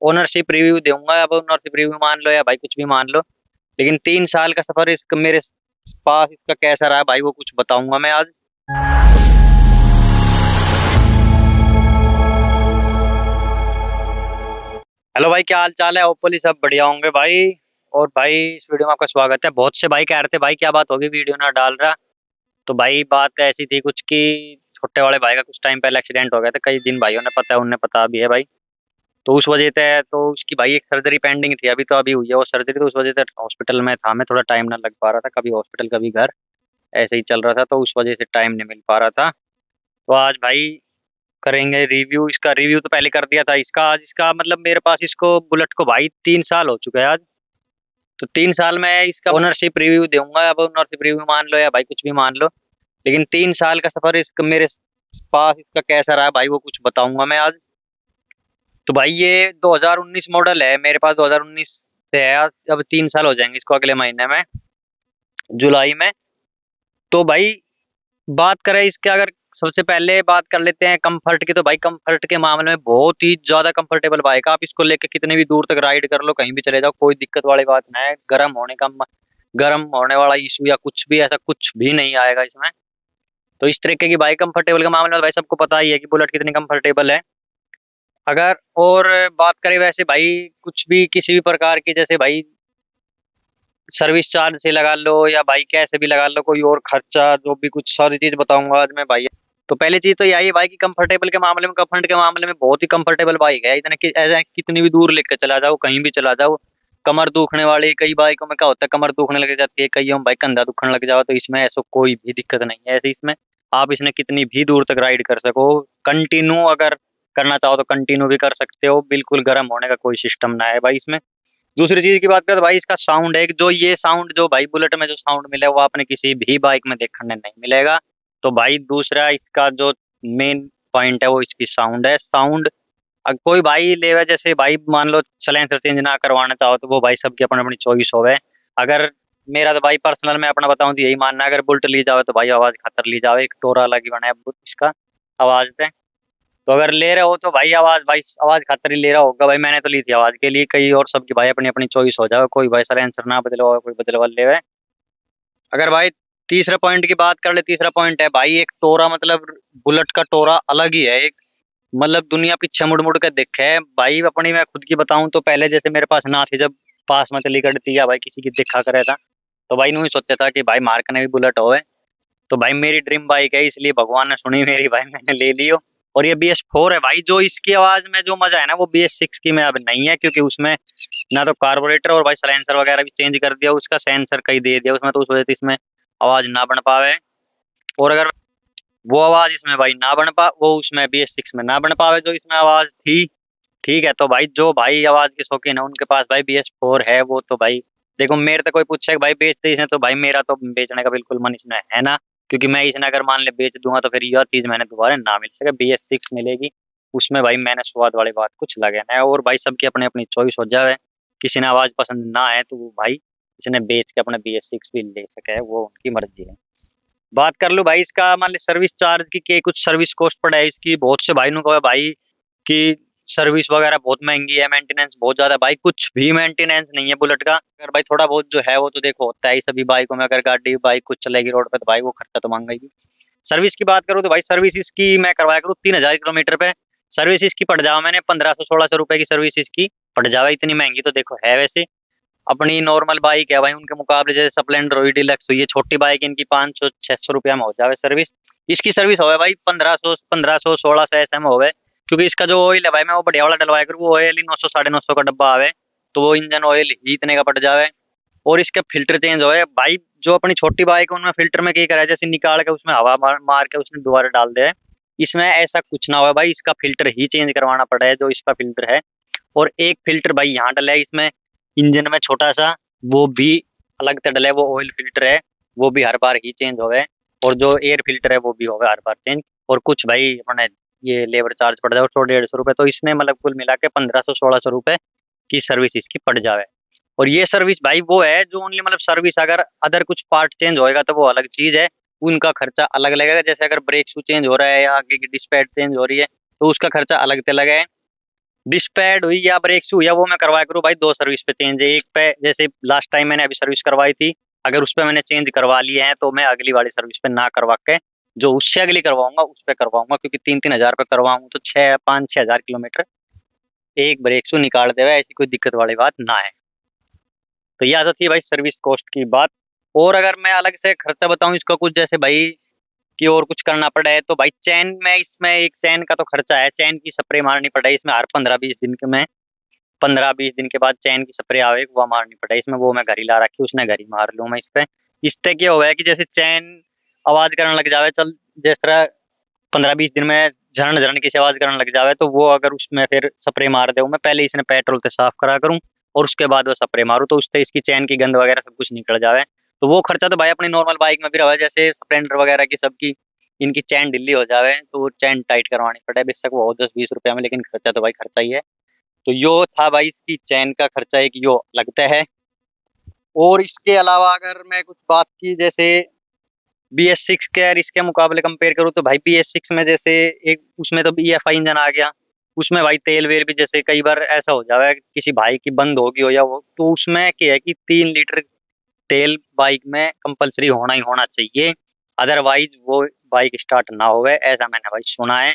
Ownership review दूंगा। अब ownership review मान लो या भाई कुछ भी मान लो, लेकिन 3 साल का सफर इसका मेरे पास इसका कैसा रहा भाई वो कुछ बताऊंगा मैं आज। हेलो भाई, क्या हाल चाल है? होपफुली सब बढ़िया होंगे भाई। और भाई इस वीडियो में आपका स्वागत है। बहुत से भाई कह रहे थे भाई क्या बात होगी वीडियो ना डाल रहा। तो भाई बात ऐसी थी कुछ कि छोटे वाले भाई का कुछ टाइम पहले एक्सीडेंट हो गया था। कई दिन भाइयों ने पता है, उन्हें पता भी है भाई। तो उस वजह से तो उसकी भाई एक सर्जरी पेंडिंग थी, अभी तो अभी हुई है वो सर्जरी। तो उस वजह से हॉस्पिटल में था मैं, थोड़ा टाइम ना लग पा रहा था, कभी हॉस्पिटल कभी घर, ऐसे ही चल रहा था। तो उस वजह से टाइम नहीं मिल पा रहा था। तो आज भाई करेंगे रिव्यू। इसका रिव्यू तो पहले कर दिया था इसका। आज इसका मतलब मेरे पास इसको बुलेट को भाई 3 साल हो चुके हैं आज। तो 3 साल में इसका ओनरशिप रिव्यू दूंगा। अब ओनरशिप रिव्यू मान लो या भाई कुछ भी मान लो, लेकिन 3 साल का सफर इसका मेरे पास इसका कैसा रहा भाई वो कुछ बताऊंगा मैं आज। तो भाई ये 2019 मॉडल है मेरे पास, 2019 से है। अब 3 साल हो जाएंगे इसको अगले महीने में, जुलाई में। तो भाई बात करें इसके, अगर सबसे पहले बात कर लेते हैं कंफर्ट की, तो भाई कंफर्ट के मामले में बहुत ही ज्यादा कंफर्टेबल बाइक है। आप इसको लेके कितनी भी दूर तक राइड कर लो, कहीं भी चले जाओ, कोई दिक्कत वाली बात नहीं है। गर्म होने वाला इशू या कुछ भी ऐसा कुछ भी नहीं आएगा इसमें। तो इस तरीके की बाइक कंफर्टेबल के मामले में भाई सबको पता ही है कि बुलेट कितनी कंफर्टेबल है। अगर और बात करें वैसे भाई कुछ भी किसी भी प्रकार की, जैसे भाई सर्विस चार्ज से लगा लो या भाई कैसे भी लगा लो, कोई और खर्चा जो भी कुछ सारी चीज बताऊंगा आज मैं भाई। तो पहली चीज तो यही है भाई कि कंफर्टेबल के मामले में, कंफर्ट के मामले में बहुत ही कंफर्टेबल बाइक है। इतने कि ऐसा कितनी भी दूर लेकर चला जाओ, कहीं भी चला जाओ। कमर दुखने वाली कई बाइकों में क्या होता है, कमर दुखने लग जाती है, कईयों में भाई कंधा दुखने लग जाओ। तो इसमें ऐसा कोई भी दिक्कत नहीं है। ऐसे इसमें आप इसने कितनी भी दूर तक राइड कर सको। कंटिन्यू अगर करना चाहो तो कंटिन्यू भी कर सकते हो, बिल्कुल गर्म होने का कोई सिस्टम ना है भाई इसमें। दूसरी चीज की बात करें तो भाई इसका साउंड है, जो ये साउंड जो भाई बुलेट में जो साउंड मिले वो आपने किसी भी बाइक में देखने नहीं मिलेगा। तो भाई दूसरा इसका जो मेन पॉइंट है वो इसकी साउंड है। साउंड अगर कोई भाई लेवे, जैसे भाई मान लो सलेंसर चेंज ना करवाना चाहो तो वो भाई सबकी अपनी अपनी चॉइस होवे। अगर मेरा तो भाई पर्सनल मैं अपना बताऊं तो यही मानना है, अगर बुलेट ली जाओ तो भाई आवाज खतर ली जाओ, एक टोरा अलग ही बना है इसका आवाज पे। तो अगर ले रहे हो तो भाई आवाज खातर ही ले रहा होगा भाई। मैंने तो ली थी आवाज के लिए, कई और सबकी भाई अपनी अपनी चॉइस हो जाए, कोई भाई सलेंसर ना बदलवा कोई बदलवा ले। अगर भाई तीसरे पॉइंट की बात कर ले, तीसरा पॉइंट है भाई एक टोरा, मतलब बुलेट का टोरा अलग ही है एक। मतलब दुनिया पीछे मुड़ मुड़ के देखे है भाई। अपनी मैं खुद की बताऊं तो पहले जैसे मेरे पास ना थी, जब पास में चली करती या भाई किसी की देखा करे था, तो भाई यूं ही सोचता था कि भाई मार्क ने भी बुलेट होवे। तो भाई मेरी ड्रीम बाइक है, इसलिए भगवान ने सुनी मेरी भाई, मैंने ले लियो। और ये BS4 है भाई। जो इसकी आवाज में जो मजा है ना वो BS6 की में अब नहीं है, क्योंकि उसमें ना तो कार्बोरेटर और भाई सलेंसर वगैरह भी चेंज कर दिया, उसका सेंसर कहीं दे दिया उसमें, तो उस वजह से इसमें आवाज ना बन पावे। और अगर वो आवाज इसमें भाई ना बन पा, वो उसमें BS6 में ना बन पावे जो इसमें आवाज थी। ठीक है, तो भाई जो भाई आवाज के शौकीन है उनके पास भाई BS4 है वो तो भाई देखो। मेरे तो कोई पूछे कि भाई बेच दे इसने, तो भाई मेरा तो बेचने का बिल्कुल मन इसमें है ना। क्योंकि मैं इसने अगर मान ले बेच दूंगा तो फिर यह चीज मैंने दोबारा ना मिल सके, BS6 मिलेगी उसमें भाई। मैंने स्वाद वाली बात कुछ लगे ना। और भाई सबकी अपनी अपनी चॉइस हो जाए, किसी ने आवाज पसंद ना आए तो वो भाई इसने बेच के अपना BS6 भी ले सके, वो उनकी मर्जी है। बात कर लूँ भाई इसका मान ली सर्विस चार्ज की, के कुछ सर्विस कॉस्ट पड़ा है इसकी। बहुत से भाई नु कहा भाई कि सर्विस वगैरह बहुत महंगी है, मेंटेनेंस बहुत ज्यादा है। भाई कुछ भी मेंटेनेंस नहीं है बुलेट का। अगर भाई थोड़ा बहुत जो है वो तो देखो होता है ही सभी बाइकों में। अगर गाड़ी बाइक कुछ चलेगी रोड पे तो भाई वो खर्चा तो मांगेगी। सर्विस की बात करूँ तो भाई सर्विस इसकी मैं करवाया करूँ 3,000 किलोमीटर पे। सर्विस इसकी पड़ जाओ मैंने 1,500-1,600 रुपए की सर्विस इसकी पड़ जावे। इतनी महंगी तो देखो है वैसे। अपनी नॉर्मल बाइक है भाई उनके मुकाबले, जैसे स्प्लेंडर हुई, डिलक्स हुई, ये छोटी बाइक इनकी 500-600 रुपया में हो जावे सर्विस। इसकी सर्विस होवे भाई 1,500-1,500-1,600 ऐसे में होवे। क्योंकि इसका जो ऑयल है भाई मैं वो बढ़िया वाला डलवाया करूँ, वो ऑयल ही 900-950 का डब्बा आवे। तो वो इंजन ऑयल ही इतने का पड़ जावे। और इसके फिल्टर चेंज होए भाई। जो अपनी छोटी बाइक है उनमें फिल्टर में क्या करा है, जैसे निकाल के उसमें हवा मार के उसने दोबारा डाल दे। इसमें ऐसा कुछ ना हुआ भाई, इसका फिल्टर ही चेंज करवाना पड़ा है जो इसका फिल्टर है। और एक फिल्टर भाई यहाँ डला है इसमें इंजन में छोटा सा, वो भी अलग से डला है, वो ऑयल फिल्टर है। वो भी हर बार ही चेंज होवे। और जो एयर फिल्टर है वो भी होवे हर बार चेंज। और कुछ भाई अपने ये लेबर चार्ज पड़ जाए 100-150 रुपए, तो इसने मतलब कुल मिला के 1,500-1,600 रुपए की सर्विस इसकी पड़ जावे। और ये सर्विस भाई वो है जो ओनली मतलब सर्विस, अगर अदर कुछ पार्ट चेंज होएगा तो वो अलग चीज है, उनका खर्चा अलग लगेगा। जैसे अगर ब्रेक शू चेंज हो रहा है या आगे की डिस्पैच चेंज हो रही है तो उसका खर्चा अलग से लगा है। डिस्क पैड हुई या ब्रेक शू या वो मैं करवाया करूँ भाई, दो सर्विस पे चेंज है। एक पे जैसे लास्ट टाइम मैंने अभी सर्विस करवाई थी, अगर उस पे मैंने चेंज करवा लिए हैं तो मैं अगली वाली सर्विस पे ना करवा के जो उससे अगली करवाऊंगा उस पे करवाऊंगा, क्योंकि 3-3 हजार पे करवाऊंगा तो 6-5-6 हजार किलोमीटर एक ब्रेक शू निकाल देगा, ऐसी कोई दिक्कत वाली बात ना है। तो यह तो थी भाई सर्विस कॉस्ट की बात। और अगर मैं अलग से खर्चा बताऊं इसका कुछ, जैसे भाई कि और कुछ करना पड़े तो भाई चैन में, इसमें एक चैन का तो खर्चा है, चैन की स्प्रे मारनी पड़े इसमें हर 15-20 दिन के में, 15-20 दिन के बाद चैन की स्प्रे आवे वो मारनी पड़े इसमें, वो मैं घर ही ला रखी उसने घर ही मार लूँ मैं इस पे। इससे क्या हुआ है कि जैसे चैन आवाज करने लग जावे चल, जिस तरह 15-20 दिन में झरण झरण की सी आवाज करने लग जावे, तो वो अगर उसमें फिर स्प्रे मार दे, मैं पहले इसने पेट्रोल से साफ करा करूँ और उसके बाद वो स्प्रे मारूँ, तो उससे इसकी चैन की गंद वगैरह सब कुछ निकल जावे। तो वो खर्चा तो भाई अपनी नॉर्मल बाइक में भी रहा है, जैसे स्प्लेंडर वगैरह की सबकी इनकी चैन ढीली हो जावे तो वो चैन टाइट करवानी पड़े, बेशक वो हो 10-20 रुपया में, लेकिन खर्चा तो भाई खर्चा ही है। तो यो था भाई इसकी चैन का खर्चा एक यो लगता है। और इसके अलावा अगर मैं कुछ बात की, जैसे BS6 के और इसके मुकाबले कंपेयर करूँ तो भाई BS6 में जैसे एक उसमें तो EFI इंजन आ गया, उसमें भाई तेल वेल भी जैसे कई बार ऐसा हो जाए किसी भाई की बंद होगी हो या वो, तो उसमें क्या है कि 3 लीटर तेल बाइक में कंपलसरी होना ही होना चाहिए, अदरवाइज वो बाइक स्टार्ट ना होवे, ऐसा मैंने भाई सुना है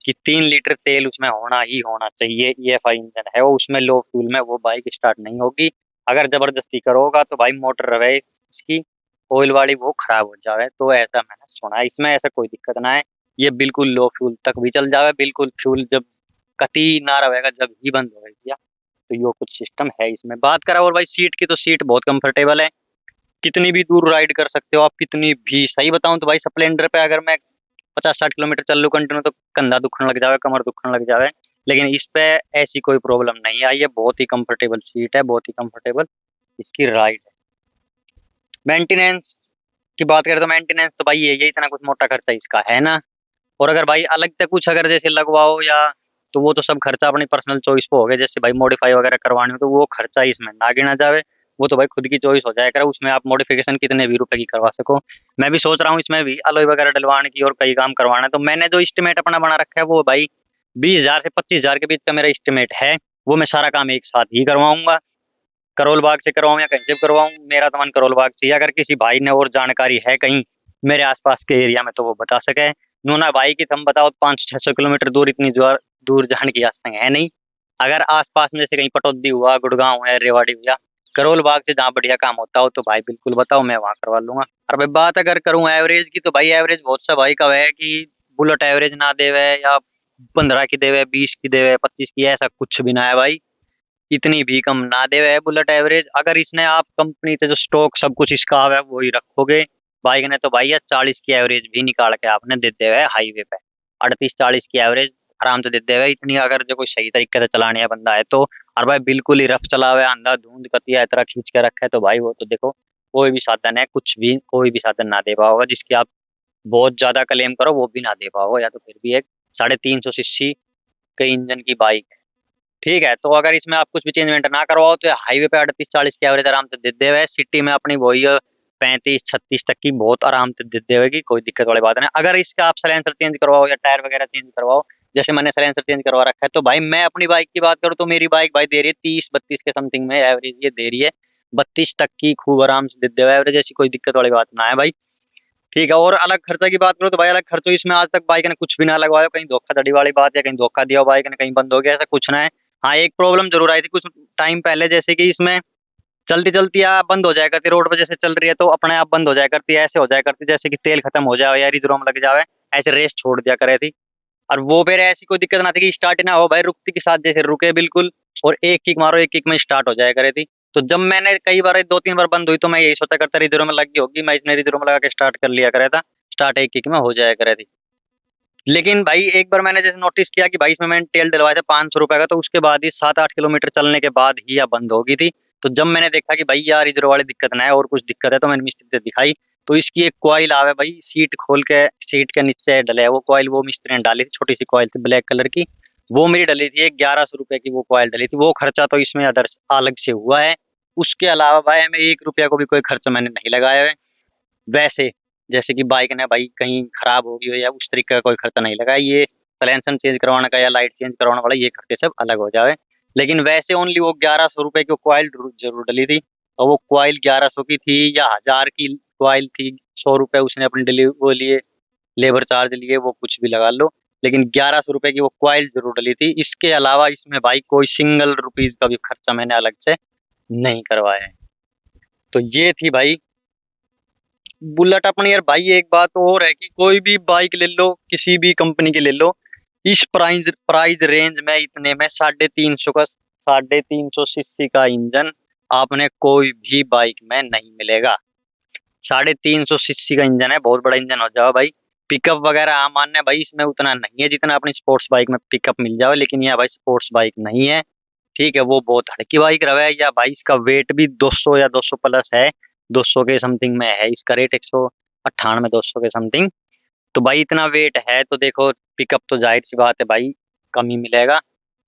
कि 3 लीटर तेल उसमें होना ही होना चाहिए। EFI इंजन है वो, उसमें लो फ्यूल में वो बाइक स्टार्ट नहीं होगी। अगर जबरदस्ती करोगा तो भाई मोटर रहे इसकी ऑयल वाली वो खराब हो जावे, तो ऐसा मैंने सुना है, इसमें ऐसा कोई दिक्कत ना है। ये बिल्कुल लो फ्यूल तक भी चल जावे, बिल्कुल फ्यूल जब कती ना रहेगा जब ही बंद होगा, तो यो कुछ सिस्टम है इसमें। बात करा और भाई सीट की, तो सीट बहुत कंफर्टेबल है, कितनी भी दूर राइड कर सकते हो आप, कितनी भी, सही बताऊं तो भाई स्प्लेंडर पे अगर मैं 50-60 किलोमीटर चल लूँ कंटिन्यू तो कंधा दुखने लग जावे, कमर दुखने लग जावे, लेकिन इस पे ऐसी कोई प्रॉब्लम नहीं है, ये बहुत ही कंफर्टेबल सीट है, बहुत ही कंफर्टेबल इसकी राइड है। मेंटेनेंस की बात करें तो मेंटेनेंस तो भाई ये इतना कुछ मोटा खर्चा इसका है ना। और अगर भाई अलग से कुछ अगर जैसे लगवाओ या, तो वो तो सब खर्चा अपनी पर्सनल चॉइस पे हो गया, जैसे भाई मॉडिफाई वगैरह करवानी हो तो वो खर्चा इसमें ना गिना जावे, वो तो भाई खुद की चॉइस हो जाया करे, उसमें आप मॉडिफिकेशन कितने भी रुपए की करवा सको। मैं भी सोच रहा हूँ इसमें भी अलॉय वगैरह डलवाने की और कई काम करवाना है, तो मैंने जो इस्टीमेट अपना बना रखा है वो भाई 20,000 से 25,000 के बीच का मेरा इस्टीमेट है। वो मैं सारा काम एक साथ ही करवाऊंगा, करोल बाग से करवाऊं या कहीं से भी करवाऊं, मेरा तो मन करोल बाग से ही। अगर किसी भाई ने और जानकारी है कहीं मेरे आसपास के एरिया में तो वो बता सके। नूना भाई की तुम बताओ, 500-600 किलोमीटर दूर इतनी दूर दूर जाने की आस है नहीं। अगर आसपास में जैसे कहीं पटौदी हुआ, गुड़गांव है, रेवाड़ी हुआ, करोल बाग से जहाँ बढ़िया काम होता हो तो भाई बिल्कुल बताओ, मैं वहाँ करवा लूंगा। और भाई बात अगर करूँ एवरेज की, तो भाई एवरेज बहुत सा भाई का है कि बुलेट एवरेज ना देवे, या 15 की देवे, 20 की देवे, 25 की, ऐसा कुछ भी ना है भाई, इतनी भी कम ना दे है बुलेट एवरेज। अगर इसने आप कंपनी से जो स्टॉक सब कुछ इसका है वही रखोगे बाइक ने, तो भाई ये 40 की एवरेज भी निकाल के आपने दे दे है हाईवे पे, 38-40 की एवरेज आराम से दे दे है इतनी, अगर जो कोई सही तरीके से चलाने वाला बंदा है तो। और भाई बिल्कुल ही रफ चलावे, अंधा धुंध कतिया इतना खींच के रखे, तो भाई वो तो देखो कोई भी साधन है, कुछ भी कोई भी साधन ना दे पाओगे, जिसकी आप बहुत ज्यादा क्लेम करो वो भी ना दे पाओगे, या तो फिर भी एक 350 सीसी के इंजन की बाइक। ठीक है, तो अगर इसमें आप कुछ भी चेंजमेंट ना करवाओ तो हाईवे पे 38-40 की एवरेज आराम से दे देवे, सिटी में अपनी वही 35-36 तक की बहुत आराम से दे देवेगी, कोई दिक्कत वाली बात नहीं। अगर इसका आप सलेंसर चेंज करवाओ या टायर वगैरह चेंज करवाओ, जैसे मैंने सलेंसर चेंज करवा रखा है, तो भाई मैं अपनी बाइक की बात करूँ तो मेरी बाइक भाई दे रही है 30-32 के समथिंग में एवरेज, ये दे रही है 32 तक की खूब आराम से दे देवे एवरेज, ऐसी कोई दिक्कत वाली बात ना है भाई। ठीक है, और अलग खर्चा की बात करो तो भाई अलग खर्चो इसमें आज तक बाइक ने कुछ भी ना लगवाया, कहीं धोखाधड़ी वाली बात या कहीं धोखा दिया हो बाइक ने, कहीं बंद हो गया, ऐसा कुछ ना है। हाँ, एक प्रॉब्लम जरूर आई थी कुछ टाइम पहले, जैसे कि इसमें चलती चलती या बंद हो जाया करती, रोड पर जैसे चल रही है तो अपने आप बंद हो जाया करती है, ऐसे हो जाया करती जैसे कि तेल खत्म हो जाए या रिजर्व में लग जाए, ऐसे रेस छोड़ दिया करे थी। और वो फिर ऐसी कोई दिक्कत ना थी कि स्टार्ट ना हो भाई, रुकती के साथ जैसे रुके बिल्कुल, और एक किक मारो एक किक में स्टार्ट हो जाया करे थी। तो जब मैंने कई बार 2-3 बार बंद हुई तो मैं यही सोचा करता रिजर्व में लगी होगी, मैं इसने रिजर्व में लगा के स्टार्ट कर लिया करे था, स्टार्ट एक किक में हो जाया करे थी। लेकिन भाई एक बार मैंने जैसे नोटिस किया कि भाई इसमें मैंने तेल डलवाया था 500 रुपए का, तो उसके बाद ही 7-8 किलोमीटर चलने के बाद ही यह बंद हो गई थी। तो जब मैंने देखा कि भाई यार इधर वाली दिक्कत ना है और कुछ दिक्कत है, तो मैंने मिस्त्री से दिखाई, तो इसकी एक कॉइल आवे भाई, सीट खोल के सीट के नीचे डले है वो कॉइल, वो मिस्त्री ने डाली थी, छोटी सी कॉइल थी ब्लैक कलर की, वो मेरी डली थी, एक 1100 रुपए की वो कॉइल डली थी, वो खर्चा तो इसमें अदर अलग से हुआ है। उसके अलावा भाई हमें 1 रुपया को भी कोई खर्चा मैंने नहीं लगाया है वैसे, जैसे कि बाइक ने भाई कहीं खराब हो गई हो या उस तरीके का कोई खर्चा नहीं लगा, ये सलेंसर चेंज करवाने का या लाइट चेंज करवाने वाला ये खर्चे सब अलग हो जावे। लेकिन वैसे ओनली वो 1100 रुपए की क्वाइल जरूर डली थी, और वो क्वाइल 1100 की थी या 1000 की क्वाइल थी, 100 रुपए उसने अपने डिलीवरी वो लिए, लेबर चार्ज लिए, वो कुछ भी लगा लो, लेकिन 1100 रुपए की वो क्वाइल जरूर डली थी। इसके अलावा इसमें भाई कोई सिंगल रुपीज का भी खर्चा मैंने अलग से नहीं करवाया है। तो ये थी भाई बुलेट अपनी। यार भाई एक बात और है कि कोई भी बाइक ले लो, किसी भी कंपनी की ले लो, इस प्राइस प्राइस रेंज में इतने में 350 का 350 सीसी का इंजन आपने कोई भी बाइक में नहीं मिलेगा। 350 सीसी का इंजन है, बहुत बड़ा इंजन हो जाओ भाई। पिकअप वगैरह मान्य भाई इसमें उतना नहीं है जितना अपनी स्पोर्ट्स बाइक में पिकअप मिल जाओ, लेकिन यह भाई स्पोर्ट्स बाइक नहीं है। ठीक है, वो बहुत हल्की बाइक रहा, या भाई इसका वेट भी 200 या 200 प्लस है, 200 के समथिंग में है इसका रेट, 198 200 के समथिंग। तो भाई इतना वेट है तो देखो पिकअप तो जाहिर सी बात है भाई कम ही मिलेगा।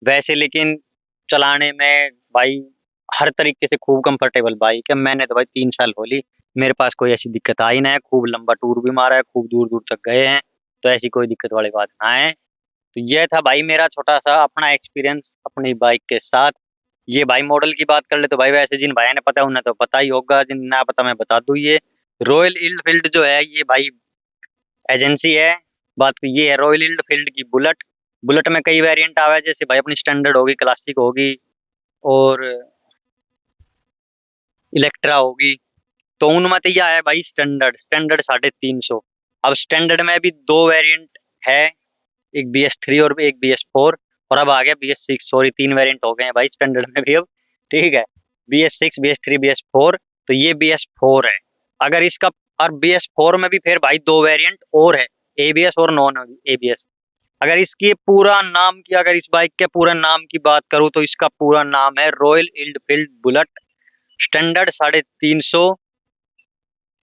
वैसे लेकिन चलाने में भाई हर तरीके से खूब कंफर्टेबल बाइक है। मैंने तो भाई 3 साल हो ली, मेरे पास कोई ऐसी दिक्कत आई ना है, खूब लंबा टूर भी मारा है, खूब दूर दूर तक गए हैं, तो ऐसी कोई दिक्कत वाली बात ना है। तो ये था भाई मेरा छोटा सा अपना एक्सपीरियंस अपनी बाइक के साथ। ये भाई मॉडल की बात कर ले तो भाई वैसे जिन भाई ने पता है उन्हें तो पता ही होगा, जिन ना पता मैं बता दूं, ये रॉयल इनफील्ड जो है ये भाई एजेंसी है। बात की ये है रॉयल इनफील्ड की बुलेट। बुलेट में कई वेरिएंट आवे, जैसे भाई अपनी स्टैंडर्ड होगी, क्लासिक होगी, और इलेक्ट्रा होगी। तो उनमें तो यह है भाई स्टैंडर्ड, स्टैंडर्ड 350। अब स्टैंडर्ड में भी दो वेरिएंट है, एक BS3 और एक BS4, और अब आ गया BS6, सॉरी 3 वेरिएंट हो गए हैं भाई स्टैंडर्ड में भी अब। ठीक है, BS6 BS3 BS4, तो ये BS4 है। अगर इसका और BS4 में भी फिर भाई दो वेरिएंट और है, ABS और नॉन ABS। अगर इसकी पूरा नाम की, अगर इस बाइक के पूरे नाम की बात करूं तो इसका पूरा नाम है royal Enfield bullet standard 350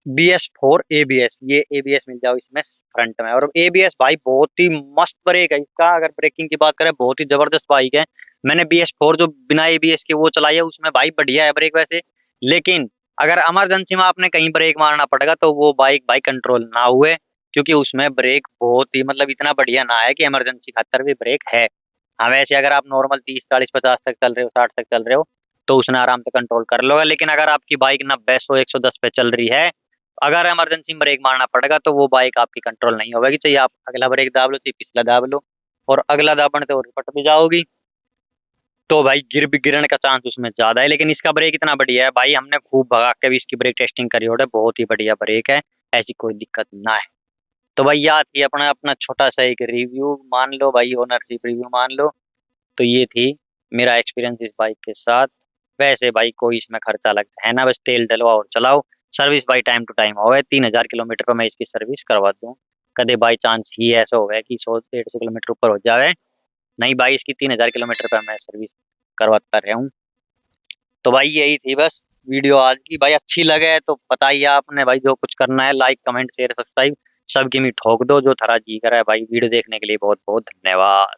BS4 ABS। ये ABS मिल जाओ इसमें फ्रंट में, और ABS भाई बहुत ही मस्त ब्रेक है इसका। अगर ब्रेकिंग की बात करें बहुत ही जबरदस्त बाइक है। मैंने BS4 जो बिना ABS के वो चलाई है, उसमें भाई बढ़िया है ब्रेक वैसे, लेकिन अगर इमरजेंसी में आपने कहीं ब्रेक मारना पड़ेगा तो वो बाइक भाई कंट्रोल ना हुए, क्योंकि उसमें ब्रेक बहुत ही मतलब इतना बढ़िया ना है कि इमरजेंसी खातर भी ब्रेक है। हाँ वैसे अगर आप नॉर्मल 30 40 50 तक चल रहे हो, 60 तक चल रहे हो, तो उसने आराम से कंट्रोल कर लोगे। लेकिन अगर आपकी बाइक 90 100 110 पे चल रही है, अगर इमरजेंसी में ब्रेक मारना पड़ेगा तो वो बाइक आपकी कंट्रोल नहीं होगी, चाहिए आप अगला ब्रेक दाब लो, चाहिए पिछला दाब लो, और अगला दाबने तो रिपट भी जाओगी, तो भाई गिरने का चांस उसमें ज्यादा है। लेकिन इसका ब्रेक इतना बढ़िया है भाई, हमने खूब भगा के भी इसकी ब्रेक टेस्टिंग करी और बहुत ही बढ़िया ब्रेक है, ऐसी कोई दिक्कत ना है। तो भाई याद थी अपना अपना छोटा सा एक रिव्यू मान लो भाई, ओनरशिप रिव्यू मान लो। तो ये थी मेरा एक्सपीरियंस इस बाइक के साथ। वैसे भाई कोई इसमें खर्चा लगता है ना, बस तेल डलवाओ और चलाओ। सर्विस भाई टाइम टू टाइम हो गए, 3000 किलोमीटर पर मैं इसकी सर्विस करवा दूँ। कदे बाई चांस ही ऐसा हो गया कि 100 150 किलोमीटर ऊपर हो जाए, नहीं भाई इसकी 3000 किलोमीटर पर मैं सर्विस करवाता रहा हूँ। तो भाई यही थी बस वीडियो आज की। भाई अच्छी लगे तो बताइए आपने भाई, जो कुछ करना है लाइक कमेंट शेयर सब्सक्राइब सबकी में ठोक दो, जो थरा जी करा है भाई। वीडियो देखने के लिए बहुत बहुत धन्यवाद।